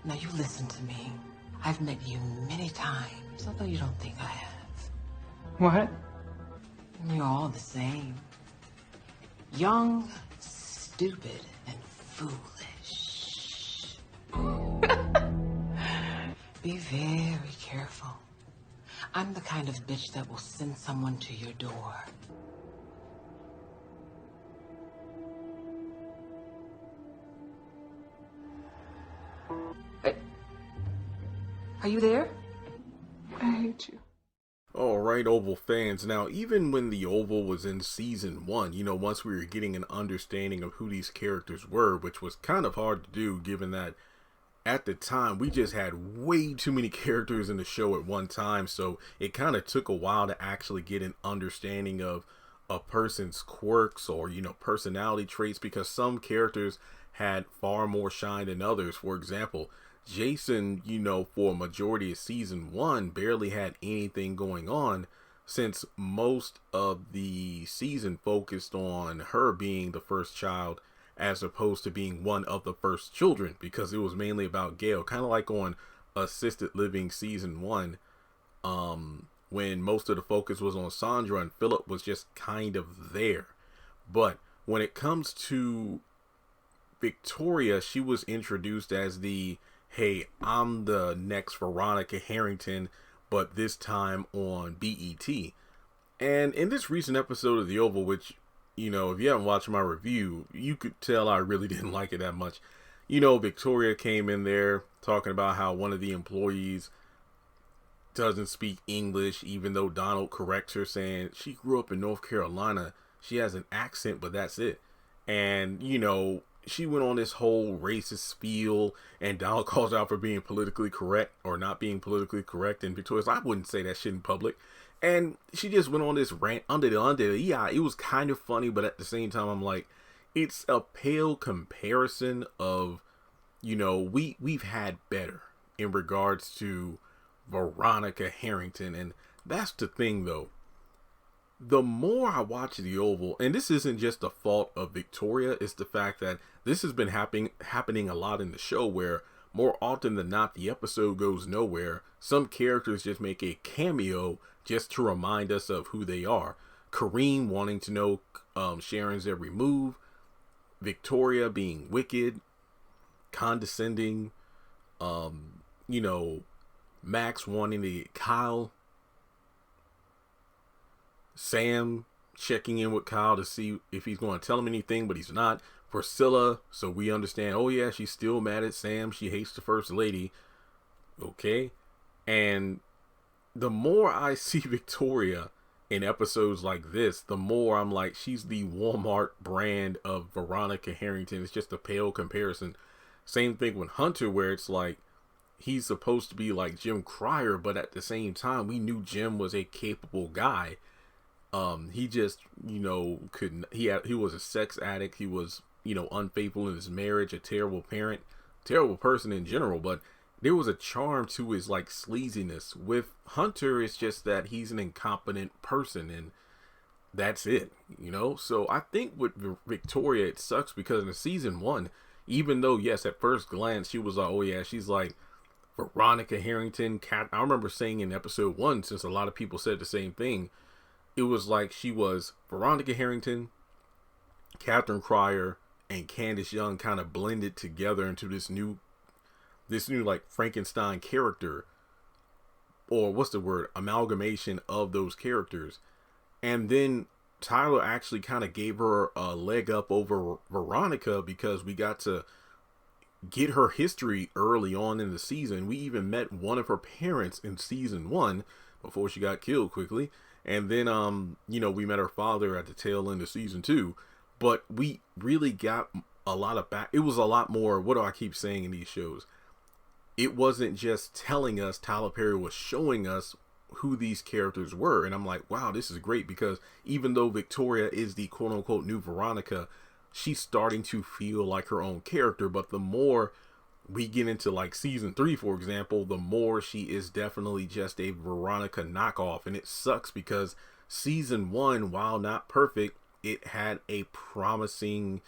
Now you listen to me. I've met you many times, although you don't think I have. What? You're all the same. Young, stupid, and foolish. Be very careful. I'm the kind of bitch that will send someone to your door. Hey. Are you there? I hate you. All right, Oval fans. Now, even when the Oval was in season 1, once we were getting an understanding of who these characters were, which was kind of hard to do given that at the time we just had way too many characters in the show at one time. So it kind of took a while to actually get an understanding of a person's quirks or, personality traits, because some characters had far more shine than others. For example, Jason, for a majority of season 1 barely had anything going on, since most of the season focused on her being the first child as opposed to being one of the first children, because it was mainly about Gail, kind of like on Assisted Living season 1, when most of the focus was on Sandra and Philip was just kind of there. But when it comes to Victoria, she was introduced as the, hey, I'm the next Veronica Harrington, but this time on BET. And in this recent episode of The Oval, which, if you haven't watched my review, you could tell I really didn't like it that much. Victoria came in there talking about how one of the employees doesn't speak English, even though Donald corrects her, saying she grew up in North Carolina. She has an accent, but that's it. And, she went on this whole racist spiel, and Donald calls out for being politically correct or not being politically correct. And Victoria's, I wouldn't say that shit in public. And she just went on this rant under the. Yeah, it was kind of funny, but at the same time, I'm like, it's a pale comparison of, we've had better in regards to Veronica Harrington. And that's the thing, though. The more I watch The Oval, and this isn't just the fault of Victoria, it's the fact that this has been happening a lot in the show, where more often than not, the episode goes nowhere. Some characters just make a cameo just to remind us of who they are. Kareem wanting to know Sharon's every move. Victoria being wicked, condescending. Max wanting to get Kyle. Sam checking in with Kyle to see if he's going to tell him anything, but he's not. Priscilla, so we understand, oh yeah, she's still mad at Sam. She hates the first lady. Okay. And the more I see Victoria in episodes like this, the more I'm like, she's the Walmart brand of Veronica Harrington. It's just a pale comparison. Same thing with Hunter, where it's like, he's supposed to be like Jim Cryer, but at the same time, we knew Jim was a capable guy. He just, couldn't, he was a sex addict. He was, unfaithful in his marriage, a terrible parent, terrible person in general, but there was a charm to his like sleaziness. With Hunter, it's just that he's an incompetent person, and that's it, So I think with Victoria, it sucks because in season 1, even though, yes, at first glance, she was like, oh yeah, she's like Veronica Harrington. I remember saying in episode 1, since a lot of people said the same thing, it was like she was Veronica Harrington, Catherine Cryer, and Candace Young kind of blended together into this new like Frankenstein character, or what's the word, amalgamation of those characters. And then Tyler actually kind of gave her a leg up over Veronica, because we got to get her history early on in the season. We even met one of her parents in season 1 before she got killed quickly. And then, we met her father at the tail end of season 2, but we really got a lot of it was a lot more. What do I keep saying in these shows? It wasn't just telling us, Tyler Perry was showing us who these characters were. And I'm like, wow, this is great, because even though Victoria is the quote unquote new Veronica, she's starting to feel like her own character. But the more we get into like season 3, for example, the more she is definitely just a Veronica knockoff. And it sucks because season 1, while not perfect, it had a promising,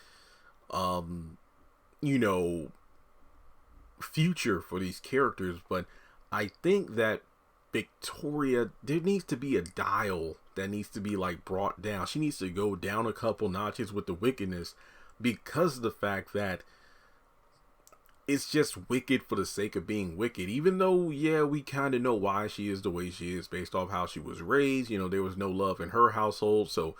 future for these characters, but I think that Victoria, there needs to be a dial that needs to be like brought down. She needs to go down a couple notches with the wickedness, because of the fact that it's just wicked for the sake of being wicked. Even though, yeah, we kind of know why she is the way she is based off how she was raised. You know, there was no love in her household, so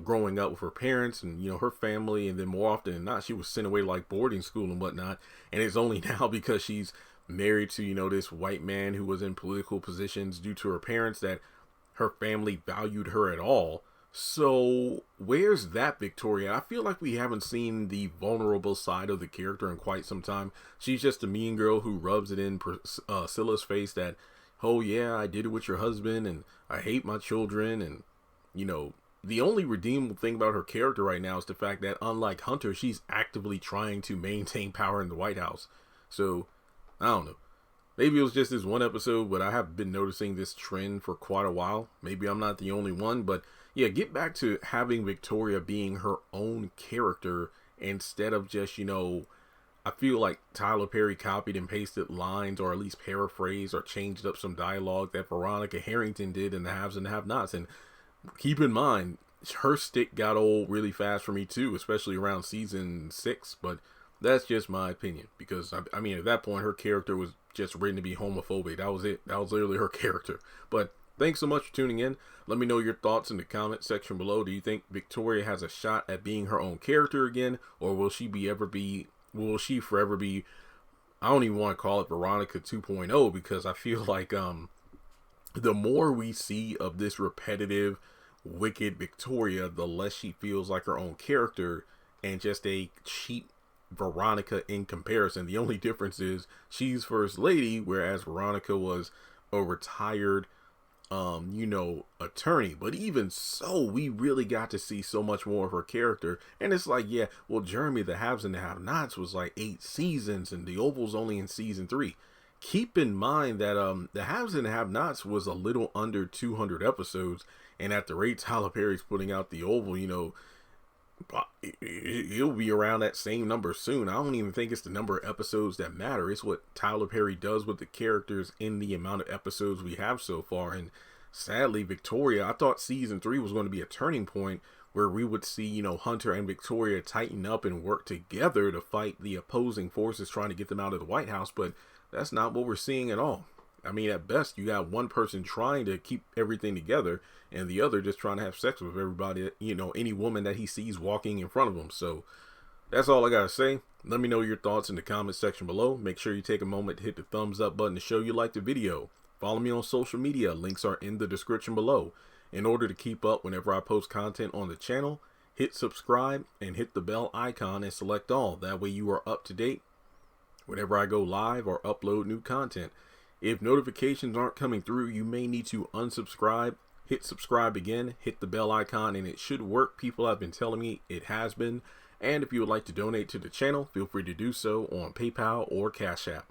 growing up with her parents and, you know, her family, and then more often than not, she was sent away to like boarding school and whatnot. And it's only now because she's married to, you know, this white man who was in political positions due to her parents that her family valued her at all. So where's that Victoria? I feel like we haven't seen the vulnerable side of the character in quite some time. She's just a mean girl who rubs it in Scylla's face that, oh yeah, I did it with your husband and I hate my children. And, you know, the only redeemable thing about her character right now is the fact that, unlike Hunter, she's actively trying to maintain power in the White House. So I don't know. Maybe it was just this one episode, but I have been noticing this trend for quite a while. Maybe I'm not the only one, but yeah, get back to having Victoria being her own character instead of just, you know, I feel like Tyler Perry copied and pasted lines, or at least paraphrased or changed up some dialogue that Veronica Harrington did in The Haves and the Have-Nots. And keep in mind, her stick got old really fast for me too, especially around season 6, but that's just my opinion, because I mean, at that point, her character was just written to be homophobic. That was it. That was literally her character. But thanks so much for tuning in. Let me know your thoughts in the comment section below. Do you think Victoria has a shot at being her own character again, or will she forever be, I don't even want to call it Veronica 2.0, because I feel like the more we see of this repetitive, wicked Victoria, the less she feels like her own character and just a cheap Veronica in comparison. The only difference is she's first lady, whereas Veronica was a retired you know, attorney. But even so, we really got to see so much more of her character. And it's like, yeah, well, Jeremy, The Haves and the Have-Nots was like 8 seasons and The Oval's only in season 3. Keep in mind that The Haves and the Have-Nots was a little under 200 episodes, and at the rate Tyler Perry's putting out The Oval, you know, it'll be around that same number soon. I don't even think it's the number of episodes that matter. It's what Tyler Perry does with the characters in the amount of episodes we have so far. And sadly, Victoria, I thought season 3 was going to be a turning point where we would see, you know, Hunter and Victoria tighten up and work together to fight the opposing forces trying to get them out of the White House, but that's not what we're seeing at all. I mean, at best, you got one person trying to keep everything together and the other just trying to have sex with everybody, you know, any woman that he sees walking in front of him. So that's all I got to say. Let me know your thoughts in the comment section below. Make sure you take a moment to hit the thumbs up button to show you like the video. Follow me on social media. Links are in the description below. In order to keep up whenever I post content on the channel, hit subscribe and hit the bell icon and select all. That way you are up to date whenever I go live or upload new content. If notifications aren't coming through, you may need to unsubscribe, hit subscribe again, hit the bell icon, and it should work. People have been telling me it has been. And if you would like to donate to the channel, feel free to do so on PayPal or Cash App.